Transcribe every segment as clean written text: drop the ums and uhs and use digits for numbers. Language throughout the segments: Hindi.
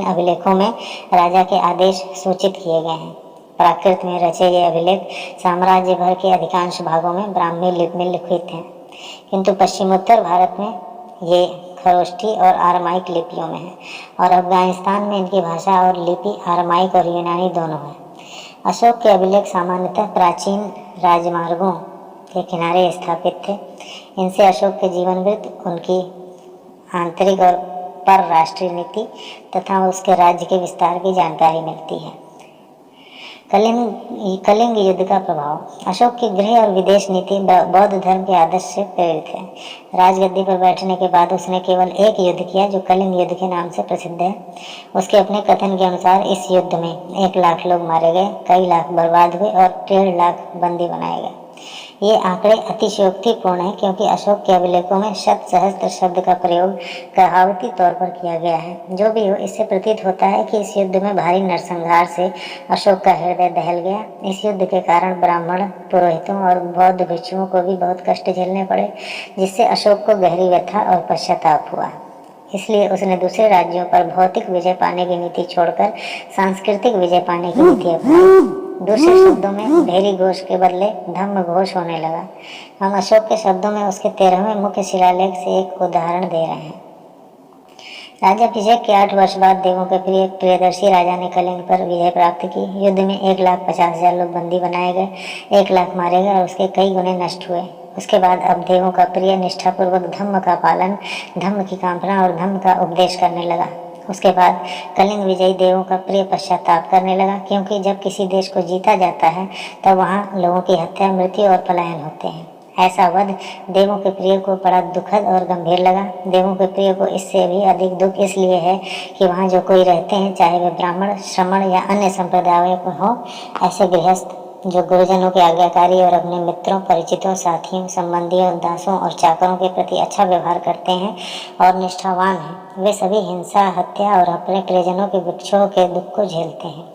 अभिलेखों में राजा के आदेश सूचित किए गए हैं। प्राकृत में रचे ये अभिलेख साम्राज्य भर के अधिकांश भागों में ब्राह्मी लिपि में लिखित हैं, किंतु पश्चिमोत्तर भारत में ये खरोष्ठी और आरमाइक लिपियों में है, और अफगानिस्तान में इनकी भाषा और लिपि आरमाइक और यूनानी दोनों है। अशोक के अभिलेख सामान्यतः प्राचीन राजमार्गों के किनारे स्थापित थे। इनसे अशोक के जीवन वृत्त, उनकी आंतरिक और पर राष्ट्रीय नीति तथा उसके राज्य के विस्तार की जानकारी मिलती है। कलिंग युद्ध का प्रभाव। अशोक की गृह और विदेश नीति बौद्ध धर्म के आदर्श से प्रेरित है। राजगद्दी पर बैठने के बाद उसने केवल एक युद्ध किया जो कलिंग युद्ध के नाम से प्रसिद्ध है। उसके अपने कथन के अनुसार इस युद्ध में 1 लाख लोग मारे गए, कई लाख बर्बाद हुए और 1.5 लाख बंदी बनाए गए। ये आंकड़े अतिशयोक्तिपूर्ण है क्योंकि अशोक के अभिलेखों में शत सहस्त्र शब्द का प्रयोग कहावती तौर पर किया गया है। जो भी हो, इससे प्रतीत होता है कि इस युद्ध में भारी नरसंहार से अशोक का हृदय दहल गया। इस युद्ध के कारण ब्राह्मण, पुरोहितों और बौद्ध भिक्षुओं को भी बहुत कष्ट झेलने पड़े, जिससे अशोक को गहरी व्यथा और पश्चाताप हुआ। इसलिए उसने दूसरे राज्यों पर भौतिक विजय पाने की नीति छोड़कर सांस्कृतिक विजय पाने की नीति अपनाई। दूसरे शब्दों में भैरी घोष के बदले धम्म घोष होने लगा। हम अशोक के शब्दों में उसके 13वें मुख्य शिलालेख से एक उदाहरण दे रहे हैं। राज्याभिषेक के 8 वर्ष बाद देवों के प्रिय प्रियदर्शी राजा ने कलिंग पर विजय प्राप्त की। युद्ध में 1,50,000 लोग बंदी बनाए गए, 1 लाख मारे गए और उसके कई गुने नष्ट हुए। उसके बाद अब देवों का प्रिय निष्ठापूर्वक धम्म का पालन, धम्म की कामना और धम्म का उपदेश करने लगा। उसके बाद कलिंग विजयी देवों का प्रिय पश्चाताप करने लगा, क्योंकि जब किसी देश को जीता जाता है तब वहाँ लोगों की हत्या, मृत्यु और पलायन होते हैं। ऐसा वध देवों के प्रिय को बड़ा दुखद और गंभीर लगा। देवों के प्रिय को इससे भी अधिक दुख इसलिए है कि वहाँ जो कोई रहते हैं, चाहे वे ब्राह्मण, श्रमण या अन्य संप्रदायों को हो, ऐसे गृहस्थ जो गुरुजनों के आज्ञाकारी और अपने मित्रों, परिचितों, साथियों, संबंधियों, दासों और चाकरों के प्रति अच्छा व्यवहार करते हैं और निष्ठावान हैं, वे सभी हिंसा, हत्या और अपने प्रियजनों के विक्षोभ के दुख को झेलते हैं।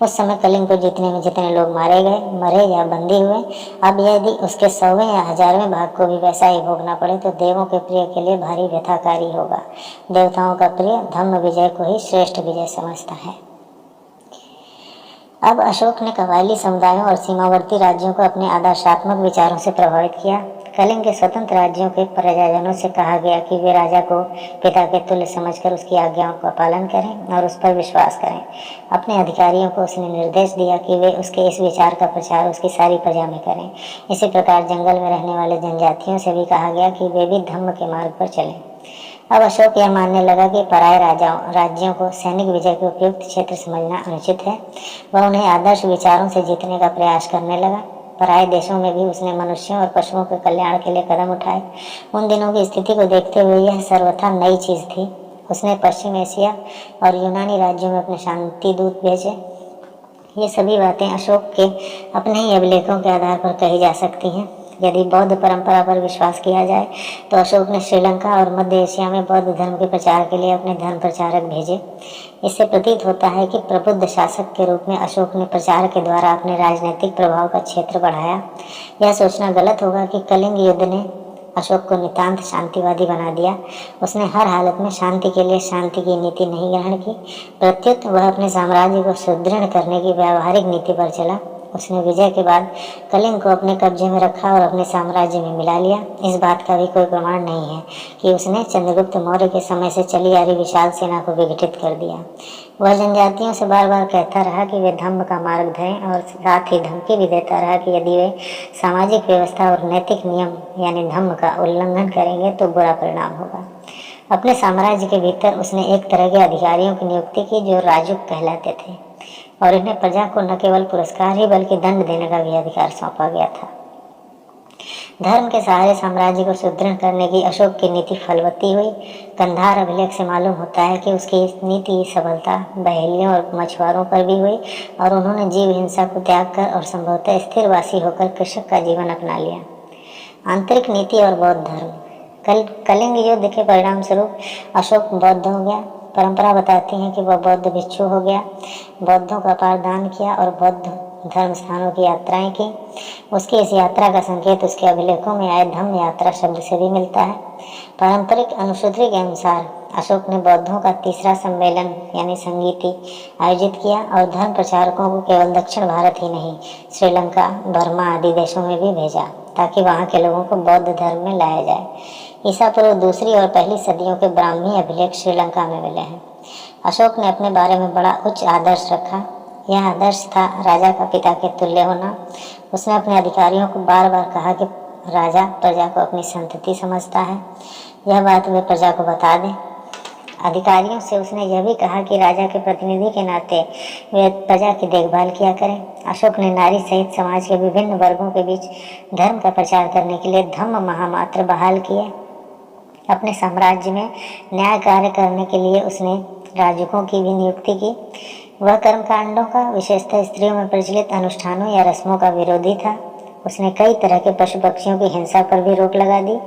उस समय कलिंग को जीतने में जितने लोग मारे गए, मरे या बंदी हुए, अब यदि उसके 100वें या 1000वें भाग को भी वैसा ही भोगना पड़े तो देवों के प्रिय के लिए भारी व्यथाकारी होगा। देवताओं का प्रिय धम्म विजय को ही श्रेष्ठ विजय समझता है। अब अशोक ने कबायली समुदायों और सीमावर्ती राज्यों को अपने आदर्शात्मक विचारों से प्रभावित किया। कलिंग के स्वतंत्र राज्यों के प्रजाजनों से कहा गया कि वे राजा को पिता के तुल्य समझकर उसकी आज्ञाओं का पालन करें और उस पर विश्वास करें। अपने अधिकारियों को उसने निर्देश दिया कि वे उसके इस विचार का प्रचार उसकी सारी प्रजा में करें। इसी प्रकार जंगल में रहने वाले जनजातियों से भी कहा गया कि वे भी धम्म के मार्ग पर चलें। अब अशोक यह मानने लगा कि पराये राज्यों को सैनिक विजय के उपयुक्त क्षेत्र समझना अनुचित है। वह उन्हें आदर्श विचारों से जीतने का प्रयास करने लगा। पराये देशों में भी उसने मनुष्यों और पशुओं के कल्याण के लिए कदम उठाए। उन दिनों की स्थिति को देखते हुए यह सर्वथा नई चीज़ थी। उसने पश्चिम एशिया और यूनानी राज्यों में अपने शांति दूत भेजे। ये सभी बातें अशोक के अपने ही अभिलेखों के आधार पर कही जा सकती हैं। यदि बौद्ध परंपरा पर विश्वास किया जाए तो अशोक ने श्रीलंका और मध्य एशिया में बौद्ध धर्म के प्रचार के लिए अपने धर्म प्रचारक भेजे। इससे प्रतीत होता है कि प्रबुद्ध शासक के रूप में अशोक ने प्रचार के द्वारा अपने राजनीतिक प्रभाव का क्षेत्र बढ़ाया। यह सोचना गलत होगा कि कलिंग युद्ध ने अशोक को नितांत शांतिवादी बना दिया। उसने हर हालत में शांति के लिए शांति की नीति नहीं ग्रहण की, प्रत्युत वह अपने साम्राज्य को सुदृढ़ करने की व्यावहारिक नीति पर चला। उसने विजय के बाद कलिंग को अपने कब्जे में रखा और अपने साम्राज्य में मिला लिया। इस बात का भी कोई प्रमाण नहीं है कि उसने चंद्रगुप्त मौर्य के समय से चली आ रही विशाल सेना को विघटित कर दिया। वह जनजातियों से बार बार कहता रहा कि वे धम्म का मार्ग धरें और साथ ही धमकी भी देता रहा कि यदि वे सामाजिक व्यवस्था और नैतिक नियम यानी धम्म का उल्लंघन करेंगे तो बुरा परिणाम होगा। अपने साम्राज्य के भीतर उसने एक तरह के अधिकारियों की नियुक्ति की जो राजुक कहलाते थे, और इन्हें प्रजा को न केवल पुरस्कार ही बल्कि दंड देने का भी अधिकार सौंपा गया था। धर्म के सहारे साम्राज्य को सुदृढ़ करने की अशोक की नीति फलवती हुई। कंधार अभिलेख से मालूम होता है कि उसकी नीति सफलता बहेलियों और मछुआरों पर भी हुई और उन्होंने जीव हिंसा को त्याग कर और संभवतः स्थिरवासी होकर कृषक का जीवन अपना लिया। आंतरिक नीति और बौद्ध धर्म। कलिंग युद्ध के परिणाम स्वरूप अशोक बौद्ध हो गया। परंपरा बताती है कि वह बौद्ध भिक्षु हो गया, बौद्धों का अपार दान किया और बौद्ध धर्म स्थानों की यात्राएं की। उसकी इस यात्रा का संकेत उसके अभिलेखों में आए धम्म यात्रा शब्द से भी मिलता है। पारंपरिक अनुसूत्री के अनुसार अशोक ने बौद्धों का तीसरा सम्मेलन यानी संगीति आयोजित किया और धर्म प्रचारकों को केवल दक्षिण भारत ही नहीं, श्रीलंका, बर्मा आदि देशों में भी भेजा ताकि वहां के लोगों को बौद्ध धर्म में लाया जाए। ईसा पूर्व दूसरी और पहली सदियों के ब्राह्मी अभिलेख श्रीलंका में मिले हैं। अशोक ने अपने बारे में बड़ा उच्च आदर्श रखा। यह आदर्श था राजा का पिता के तुल्य होना। उसने अपने अधिकारियों को बार बार कहा कि राजा प्रजा को अपनी संतति समझता है, यह बात वे प्रजा को बता दें। अधिकारियों से उसने यह भी कहा कि राजा के प्रतिनिधि के नाते वे प्रजा की देखभाल किया करें। अशोक ने नारी सहित समाज के विभिन्न वर्गों के बीच धर्म का प्रचार करने के लिए धम्म महामात्र बहाल किए। अपने साम्राज्य में न्याय कार्य करने के लिए उसने राजकों की भी नियुक्ति की। वह कर्मकांडों का, विशेषतः स्त्रियों में प्रचलित अनुष्ठानों या रस्मों का विरोधी था। उसने कई तरह के पशु पक्षियों की हिंसा पर भी रोक लगा दी।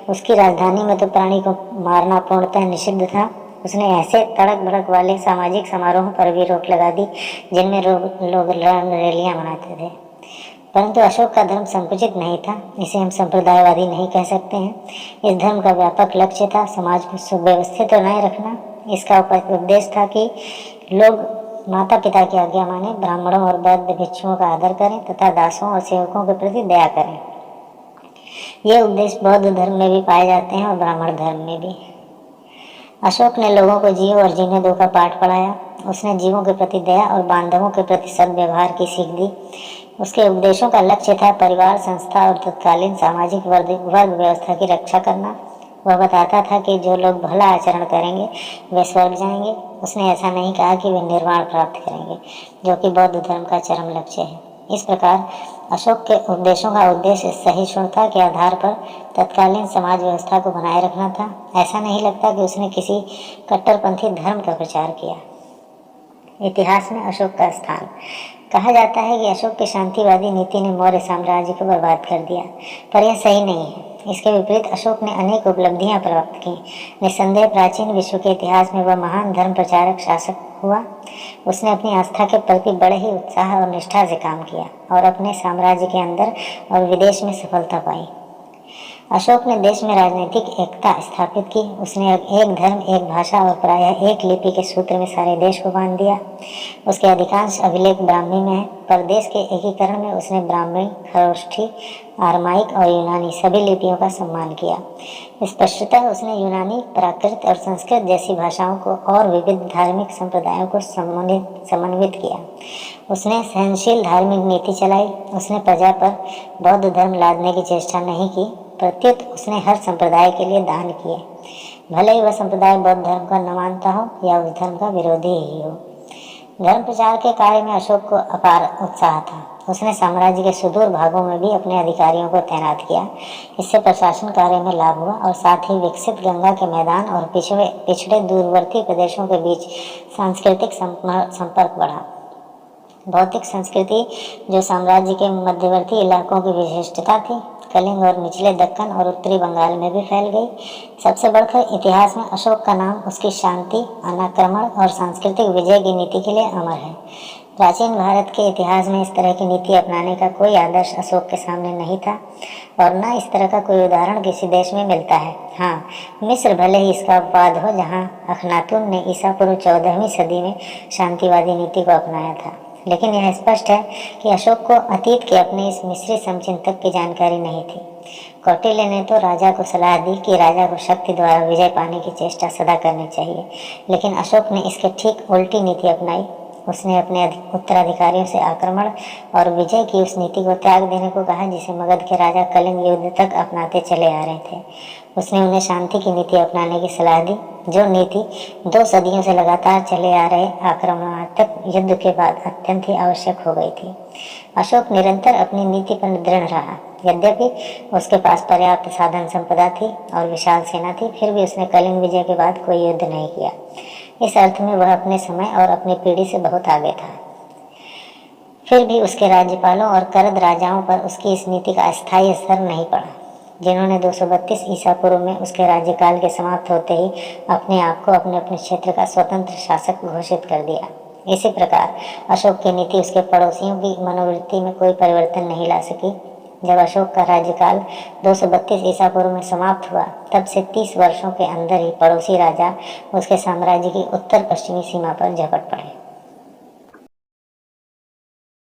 उसकी राजधानी में तो प्राणी को मारना पूर्णतः निषिद्ध था। उसने ऐसे तड़क भड़क वाले सामाजिक समारोहों पर भी रोक लगा दी जिनमें लोग रैलियां मनाते थे। परंतु अशोक का धर्म संकुचित नहीं था। इसे हम संप्रदायवादी नहीं कह सकते हैं। इस धर्म का व्यापक लक्ष्य था समाज को सुव्यवस्थित और न्याय रखना। इसका उद्देश्य था कि लोग माता पिता की आज्ञा माने, ब्राह्मणों और बौद्ध भिक्षुओं का आदर करें तथा दासों और सेवकों के प्रति दया करें। ये उद्देश्य बौद्ध धर्म में भी पाए जाते हैं और ब्राह्मण धर्म में भी। अशोक ने लोगों को जियो और जीने दो का पाठ पढ़ाया। उसने जीवों के प्रति दया और बांधवों के प्रति सद्व्यवहार की सीख दी। उसके उपदेशों का लक्ष्य था परिवार, संस्था और तत्कालीन सामाजिक वर्ग व्यवस्था की रक्षा करना। वह बताता था कि जो लोग भला आचरण करेंगे वे स्वर्ग जाएंगे। उसने ऐसा नहीं कहा कि वे निर्वाण प्राप्त करेंगे, जो कि बौद्ध धर्म का चरम लक्ष्य है। इस प्रकार अशोक के उपदेशों का उद्देश्य सहिष्णुता के आधार पर तत्कालीन समाज व्यवस्था को बनाए रखना था। ऐसा नहीं लगता कि उसने किसी कट्टरपंथी धर्म का प्रचार किया। इतिहास में अशोक का स्थान। कहा जाता है कि अशोक की शांतिवादी नीति ने मौर्य साम्राज्य को बर्बाद कर दिया, पर यह सही नहीं है। इसके विपरीत अशोक ने अनेक उपलब्धियां प्राप्त की। निस्संदेह प्राचीन विश्व के इतिहास में वह महान धर्म प्रचारक शासक हुआ। उसने अपनी आस्था के प्रति बड़े ही उत्साह और निष्ठा से काम किया और अपने साम्राज्य के अंदर और विदेश में सफलता पाई। अशोक ने देश में राजनीतिक एकता स्थापित की। उसने एक धर्म, एक भाषा और प्रायः एक लिपि के सूत्र में सारे देश को बांध दिया। उसके अधिकांश अभिलेख ब्राह्मी में है, पर देश के एकीकरण में उसने ब्राह्मी, खरोष्ठी, आरमाइक और यूनानी सभी लिपियों का सम्मान किया। स्पष्टतः उसने यूनानी, प्राकृत और संस्कृत जैसी भाषाओं को और विविध धार्मिक संप्रदायों को समन्वित किया। उसने सहनशील धार्मिक नीति चलाई। उसने प्रजा पर बौद्ध धर्म लादने की चेष्टा नहीं की, प्रत्युत उसने हर संप्रदाय के लिए दान किए, भले ही वह संप्रदाय बौद्ध धर्म का न मानता हो या उस धर्म का विरोधी ही हो। धर्म प्रचार के कार्य में अशोक को अपार उत्साह था। उसने साम्राज्य के सुदूर भागों में भी अपने अधिकारियों को तैनात किया। इससे प्रशासन कार्य में लाभ हुआ और साथ ही विकसित गंगा के मैदान और पिछड़े दूरवर्ती प्रदेशों के बीच सांस्कृतिक संपर्क बढ़ा। भौतिक संस्कृति जो साम्राज्य के मध्यवर्ती इलाकों की विशिष्टता थी, कलिंग और निचले दक्कन और उत्तरी बंगाल में भी फैल गई। सबसे बढ़कर इतिहास में अशोक का नाम उसकी शांति, अनाक्रमण और सांस्कृतिक विजय की नीति के लिए अमर है। प्राचीन भारत के इतिहास में इस तरह की नीति अपनाने का कोई आदर्श अशोक के सामने नहीं था और न इस तरह का कोई उदाहरण किसी देश में मिलता है। हाँ, मिस्र भले ही इसका अपवाद हो, जहाँ अखनातुन ने ईसा पूर्व 14वीं सदी में शांतिवादी नीति को अपनाया था, लेकिन यह स्पष्ट है कि अशोक को अतीत के अपने इस मिस्री समचिंतक की जानकारी नहीं थी। कौटिल्य ने तो राजा को सलाह दी कि राजा को शक्ति द्वारा विजय पाने की चेष्टा सदा करनी चाहिए, लेकिन अशोक ने इसके ठीक उल्टी नीति अपनाई। उसने अपने उत्तराधिकारियों से आक्रमण और विजय की उस नीति को त्याग देने को कहा जिसे मगध के राजा कलिंग युद्ध तक अपनाते चले आ रहे थे। उसने उन्हें शांति की नीति अपनाने की सलाह दी, जो नीति 2 सदियों से लगातार चले आ रहे आक्रमणात्मक युद्ध के बाद अत्यंत ही आवश्यक हो गई थी। अशोक निरंतर अपनी नीति पर दृढ़ रहा। यद्यपि उसके पास पर्याप्त साधन संपदा थी और विशाल सेना थी, फिर भी उसने कलिंग विजय के बाद कोई युद्ध नहीं किया। इस अर्थ में वह अपने समय और अपनी पीढ़ी से बहुत आगे था। फिर भी उसके राज्यपालों और करद राजाओं पर उसकी इस नीति का अस्थायी असर नहीं पड़ा, जिन्होंने 232 ईसा पूर्व में उसके राज्यकाल के समाप्त होते ही अपने आप को अपने अपने क्षेत्र का स्वतंत्र शासक घोषित कर दिया। इसी प्रकार अशोक की नीति उसके पड़ोसियों की मनोवृत्ति में कोई परिवर्तन नहीं ला सकी। जब अशोक का राज्यकाल 232 ईसा पूर्व में समाप्त हुआ, तब से 30 वर्षों के अंदर ही पड़ोसी राजा उसके साम्राज्य की उत्तर पश्चिमी सीमा पर झपट पड़े।